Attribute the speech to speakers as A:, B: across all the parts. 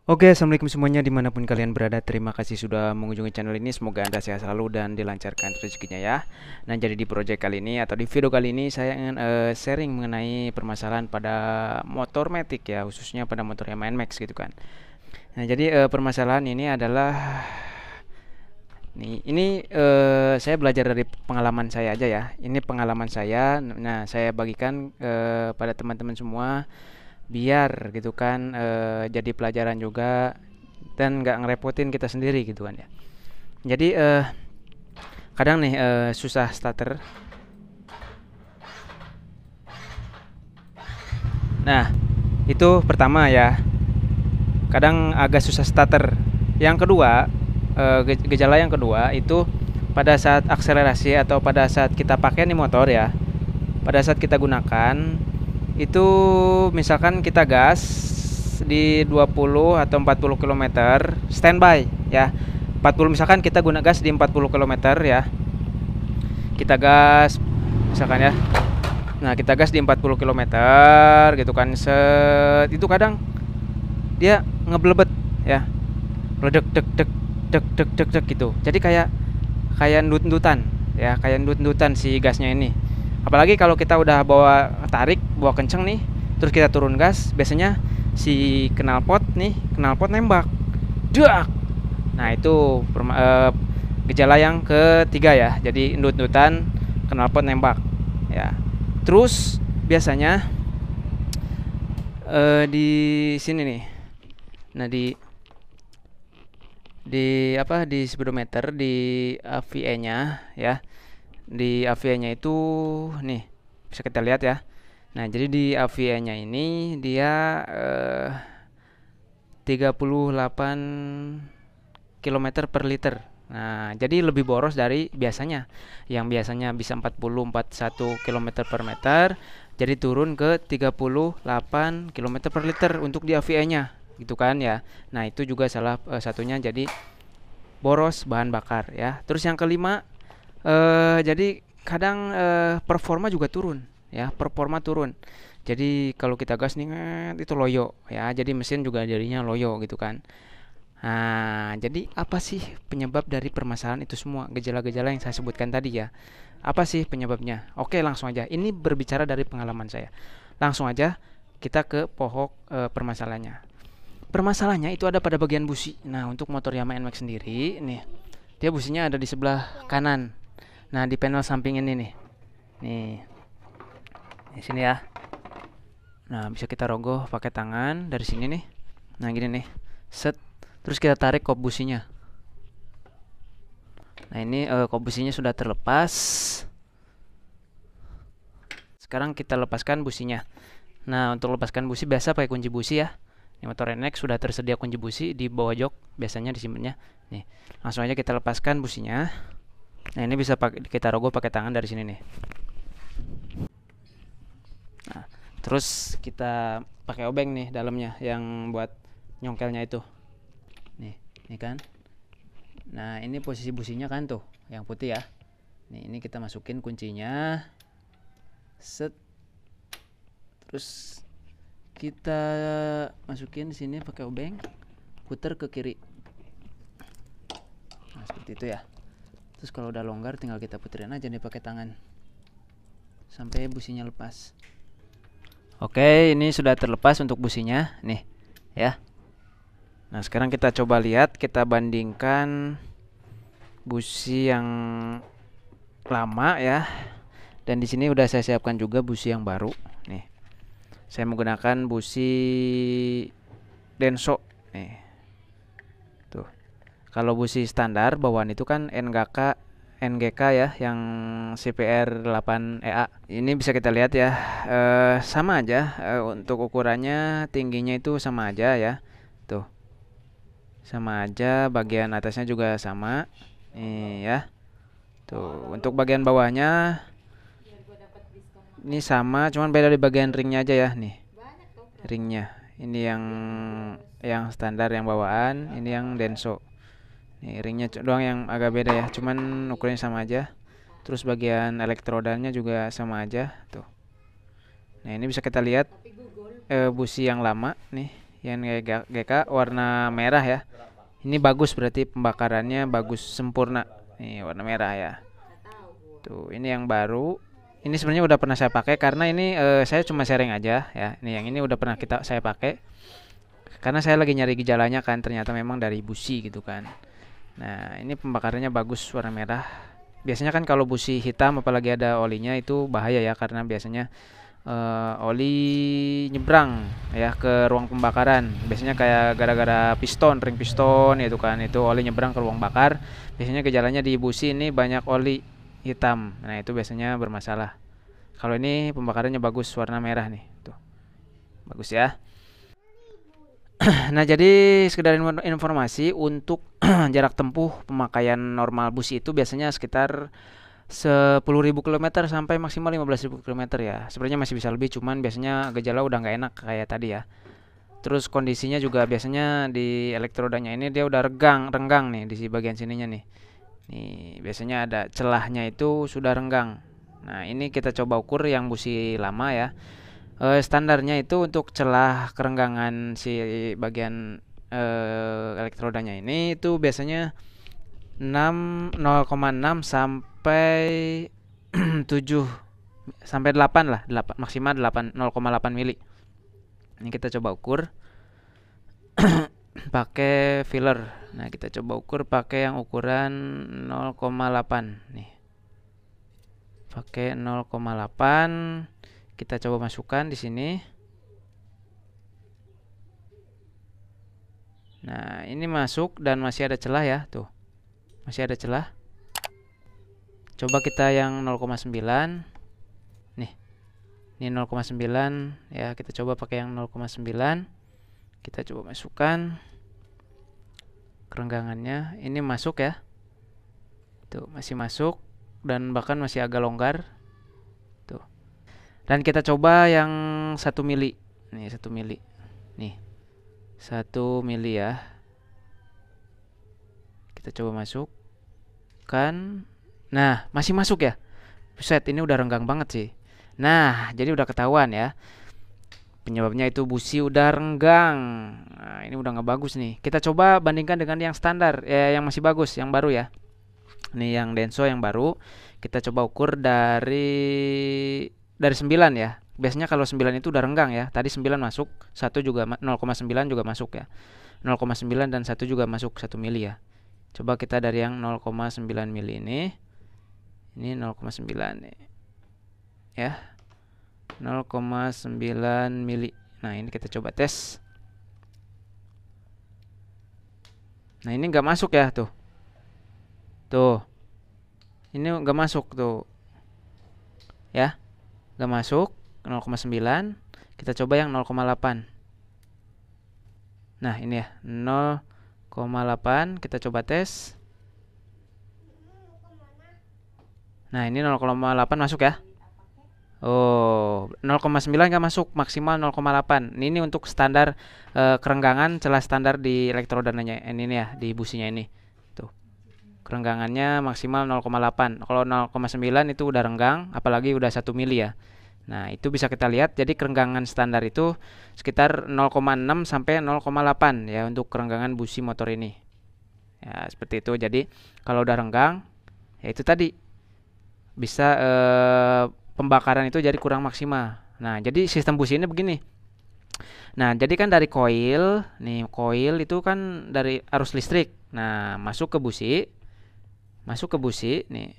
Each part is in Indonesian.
A: Oke, assalamualaikum semuanya dimanapun kalian berada. Terima kasih sudah mengunjungi channel ini. Semoga anda sehat selalu dan dilancarkan rezekinya ya. Nah, jadi di project kali ini atau di video kali ini saya ingin sharing mengenai permasalahan pada motor matic ya, khususnya pada motor Yamaha NMAX gitu kan. Nah, jadi permasalahan ini adalah ini saya belajar dari pengalaman saya aja ya. Ini pengalaman saya. Nah, saya bagikan pada teman-teman semua biar gitu kan jadi pelajaran juga dan nggak ngerepotin kita sendiri gitu kan ya. Jadi kadang nih susah starter. Nah, itu pertama ya. Kadang agak susah starter. Yang kedua, gejala yang kedua itu pada saat akselerasi atau pada saat kita pakai nih motor ya. Pada saat kita gunakan itu misalkan kita gas di 20 atau 40 kilometer standby ya. 40 misalkan kita guna gas di 40 kilometer ya. Kita gas misalkan ya. Nah, kita gas di 40 kilometer gitu kan. Set itu kadang dia ngeblebet ya. Ledek dek dek dek dek dek dek gitu. Jadi kayak kayak ndut-ndutan ya, kayak ndut-ndutan si gasnya ini. Apalagi kalau kita udah bawa tarik, bawa kenceng nih, terus kita turun gas, biasanya si knalpot nembak. Dak. Nah, itu gejala yang ketiga ya. Jadi ndut-ndutan, knalpot nembak ya. Terus biasanya di sini nih. Nah, di apa di speedometer di AVE-nya ya. Di AVE-nya itu nih bisa kita lihat ya. Nah, jadi di AVE-nya ini dia 38 kilometer per liter. Nah, jadi lebih boros dari biasanya. Yang biasanya bisa 41 kilometer per meter, jadi turun ke 38 kilometer per liter untuk di AVE-nya, gitu kan ya. Nah, itu juga salah satunya jadi boros bahan bakar ya. Terus yang kelima, jadi kadang performa juga turun ya, performa turun. Jadi kalau kita gas nih itu loyo ya, jadi mesin juga jadinya loyo gitu kan. Nah, jadi apa sih penyebab dari permasalahan itu semua? Gejala-gejala yang saya sebutkan tadi ya. Apa sih penyebabnya? Oke, langsung aja. Ini berbicara dari pengalaman saya. Langsung aja kita ke pokok permasalahannya. Permasalahannya itu ada pada bagian busi. Nah, untuk motor Yamaha NMAX sendiri, nih, dia businya ada di sebelah kanan. Nah, di panel samping ini nih. Nih, di sini ya. Nah, bisa kita rogoh pakai tangan dari sini nih. Nah, gini nih. Set. Terus kita tarik kop businya. Nah, ini kop businya sudah terlepas. Sekarang kita lepaskan businya. Nah, untuk lepaskan busi biasa pakai kunci busi ya. Ini motor NX sudah tersedia kunci busi di bawah jok, biasanya disimpannya. Nih, langsung aja kita lepaskan businya. Nah, ini bisa kita rogoh pakai tangan dari sini nih. Nah, terus kita pakai obeng nih dalamnya yang buat nyongkelnya itu. Nih, ini kan. Nah, ini posisi businya kan tuh, yang putih ya. Nih, ini kita masukin kuncinya. Set. Terus kita masukin di sini pakai obeng, putar ke kiri. Nah, seperti itu ya. Terus kalau udah longgar tinggal kita puterin aja nih pakai tangan sampai businya lepas. Oke, ini sudah terlepas untuk businya nih ya. Nah, sekarang kita coba lihat, kita bandingkan busi yang lama ya. Dan di sini udah saya siapkan juga busi yang baru nih. Saya menggunakan busi Denso nih. Tuh. Kalau busi standar bawaan itu kan NGK ya, yang CPR 8EA. Ini bisa kita lihat ya, sama aja untuk ukurannya, tingginya itu sama aja ya. Tuh. Sama aja, bagian atasnya juga sama. Nih ya. Tuh, untuk bagian bawahnya ini sama, cuman beda di bagian ringnya aja ya nih. Ringnya. Ini yang standar yang bawaan, ini yang Denso. Nih, ringnya doang yang agak beda ya, cuman ukurannya sama aja. Terus bagian elektrodanya juga sama aja tuh. Nah, ini bisa kita lihat busi yang lama nih YNGK warna merah ya. Ini bagus, berarti pembakarannya bagus, sempurna. Nih warna merah ya. Tuh, ini yang baru. Ini sebenarnya udah pernah saya pakai karena ini saya cuma sharing aja ya. Ini yang ini udah pernah saya pakai. Karena saya lagi nyari gejalanya kan, ternyata memang dari busi gitu kan. Nah, ini pembakarannya bagus warna merah. Biasanya kan kalau busi hitam apalagi ada olinya itu bahaya ya, karena biasanya oli nyebrang ya ke ruang pembakaran. Biasanya kayak gara-gara piston, ring piston itu kan, itu oli nyebrang ke ruang bakar. Biasanya gejalanya di busi ini banyak oli hitam. Nah, itu biasanya bermasalah. Kalau ini pembakarannya bagus warna merah nih. Tuh. Bagus ya. Nah, jadi sekedar informasi untuk jarak tempuh pemakaian normal busi itu biasanya sekitar 10.000 km sampai maksimal 15.000 km ya. Sebenarnya masih bisa lebih, cuman biasanya gejala udah nggak enak kayak tadi ya. Terus kondisinya juga biasanya di elektrodanya ini dia udah renggang nih di bagian sininya nih. Nih, biasanya ada celahnya itu sudah renggang. Nah, ini kita coba ukur yang busi lama ya. Standarnya itu untuk celah kerenggangan si bagian elektrodanya ini itu biasanya 0,6 sampai 7 sampai 8 lah, 8 maksimal 8 0,8 mili. Ini kita coba ukur pakai filler. Nah, kita coba ukur pakai yang ukuran 0,8 nih. Pakai 0,8 kita coba masukkan di sini. Nah, ini masuk dan masih ada celah ya, tuh. Masih ada celah. Coba kita yang 0,9. Nih. Ini 0,9 ya, kita coba pakai yang 0,9. Kita coba masukkan kerenggangannya. Ini masuk ya. Tuh, masih masuk dan bahkan masih agak longgar. Tuh. Dan kita coba yang 1 mili. Nih, 1 mili. Nih. 1 mili ya. Kita coba masukkan. Nah, masih masuk ya. Buset, ini udah renggang banget sih. Nah, jadi udah ketahuan ya. Penyebabnya itu busi udah renggang. Nah, ini udah nggak bagus nih. Kita coba bandingkan dengan yang standar, yang masih bagus, yang baru ya. Nih yang Denso yang baru. Kita coba ukur dari 9 ya. Biasanya kalau 9 itu udah renggang ya. Tadi 9 masuk, 1 juga 0,9 juga masuk ya. 0,9 dan 1 juga masuk 1 mili ya. Coba kita dari yang 0,9 mili ini. Ini 0,9 nih. Ya. 0,9 mili. Nah, ini kita coba tes. Nah, ini nggak masuk ya tuh. Tuh. Ini nggak masuk tuh. Ya. Nggak masuk 0,9. Kita coba yang 0,8. Nah, ini ya 0,8. Kita coba tes. Nah, ini 0,8 masuk ya. Oh, 0,9 nggak masuk, maksimal 0,8. Ini untuk standar kerenggangan celah standar di elektrodanya ini ya, di businya ini. Tuh. Kerenggangannya maksimal 0,8. Kalau 0,9 itu udah renggang, apalagi udah 1 mili ya. Nah, itu bisa kita lihat. Jadi kerenggangan standar itu sekitar 0,6 sampai 0,8 ya untuk kerenggangan busi motor ini. Ya, seperti itu. Jadi, kalau udah renggang, ya itu tadi bisa pembakaran itu jadi kurang maksimal. Nah, jadi sistem busi ini begini. Nah, jadi kan dari koil, nih koil itu kan dari arus listrik. Nah, masuk ke busi, nih.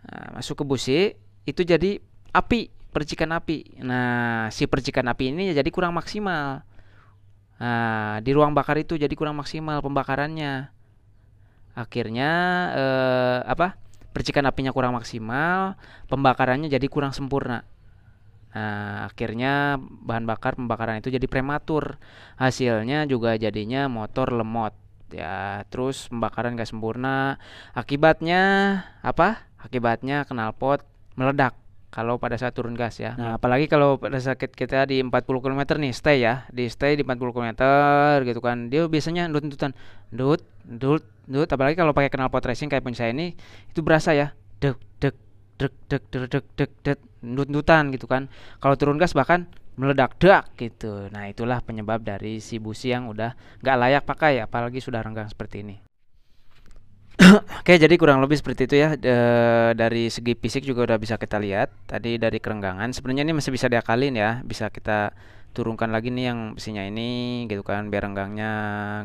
A: Nah, masuk ke busi itu jadi api, percikan api. Nah, si percikan api ini jadi kurang maksimal. Nah, di ruang bakar itu jadi kurang maksimal pembakarannya. Akhirnya percikan apinya kurang maksimal, pembakarannya jadi kurang sempurna. Nah, akhirnya bahan bakar pembakaran itu jadi prematur. Hasilnya juga jadinya motor lemot. Ya, terus pembakaran gak sempurna. Akibatnya apa? Akibatnya knalpot meledak kalau pada saat turun gas ya. Nah, apalagi kalau pada saat kita di 40 km nih, stay di 40 km gitu kan. Dia biasanya ndut-ndutan. Ndut, apalagi kalau pakai knalpot racing kayak punya saya ini, itu berasa ya. Dek dek dek dek dek dek dek dek ndut-ndutan gitu kan. Kalau turun gas bahkan meledak-dak gitu. Nah, itulah penyebab dari si busi yang udah nggak layak pakai, apalagi sudah renggang seperti ini. Oke, jadi kurang lebih seperti itu ya. Dari segi fisik juga udah bisa kita lihat. Tadi dari kerenggangan, sebenarnya ini masih bisa diakalin ya. Bisa kita turunkan lagi nih yang besinya ini gitu kan, biar renggangnya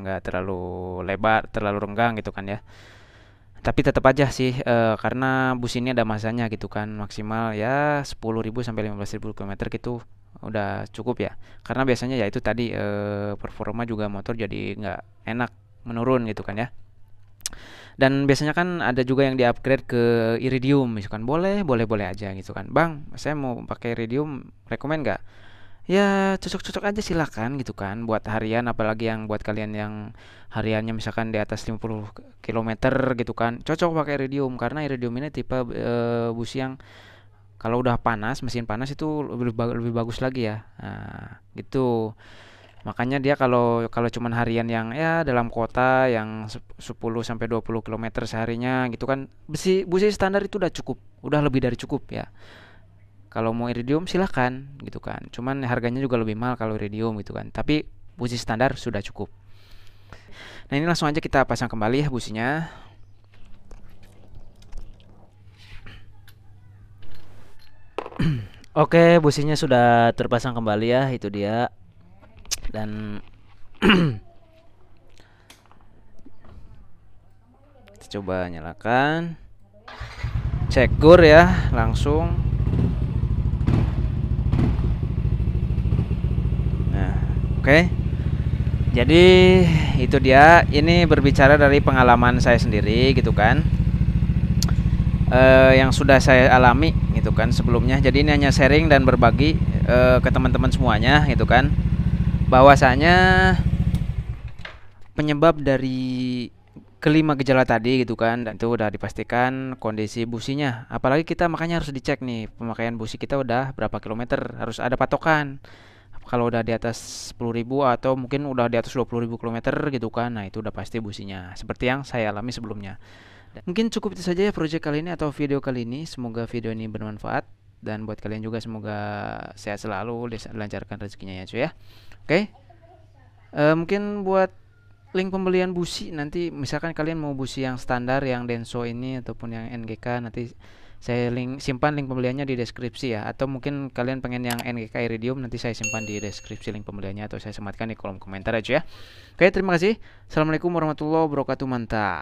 A: nggak terlalu lebar, terlalu renggang gitu kan ya. Tapi tetap aja sih, karena bus ini ada masanya gitu kan, maksimal ya 10.000 sampai 15.000 kilometer gitu udah cukup ya. Karena biasanya ya itu tadi, performa juga motor jadi nggak enak, menurun gitu kan ya. Dan biasanya kan ada juga yang di-upgrade ke Iridium misalkan, boleh boleh boleh aja gitu kan. Bang, saya mau pakai Iridium, rekomen nggak? Ya cocok-cocok aja silakan gitu kan, buat harian, apalagi yang buat kalian yang hariannya misalkan di atas 50 kilometer gitu kan, cocok pakai Iridium karena Iridium ini tipe busi yang kalau udah panas, mesin panas itu lebih bagus lagi ya. Nah, gitu. Makanya dia kalau kalau cuman harian yang ya dalam kota yang 10 sampai 20 kilometer seharinya gitu kan, busi standar itu udah cukup, udah lebih dari cukup ya. Kalau mau iridium silahkan gitu kan. Cuman harganya juga lebih mahal kalau iridium gitu kan. Tapi busi standar sudah cukup. Nah, ini langsung aja kita pasang kembali ya businya. Oke, businya sudah terpasang kembali ya, itu dia. Dan kita coba nyalakan. Cek gur ya, langsung. Nah, oke. Jadi itu dia. Ini berbicara dari pengalaman saya sendiri gitu kan. Yang sudah saya alami gitu kan sebelumnya. Jadi ini hanya sharing dan berbagi ke teman-teman semuanya gitu kan. Bahwasanya penyebab dari kelima gejala tadi gitu kan, dan itu udah dipastikan kondisi businya. Apalagi kita makanya harus dicek nih pemakaian busi kita udah berapa kilometer, harus ada patokan. Kalau udah di atas 10.000 atau mungkin udah di atas 20.000 kilometer gitu kan, nah itu udah pasti businya. Seperti yang saya alami sebelumnya. Mungkin cukup itu saja ya project kali ini atau video kali ini. Semoga video ini bermanfaat dan buat kalian juga semoga sehat selalu, dilancarkan rezekinya ya cuy ya. Oke. Mungkin buat link pembelian busi nanti misalkan kalian mau busi yang standar yang Denso ini ataupun yang NGK, nanti saya simpan link pembeliannya di deskripsi ya, atau mungkin kalian pengen yang NGK Iridium, nanti saya simpan di deskripsi link pembeliannya atau saya sematkan di kolom komentar aja ya. Oke, terima kasih. Assalamualaikum warahmatullahi wabarakatuh. Mantap.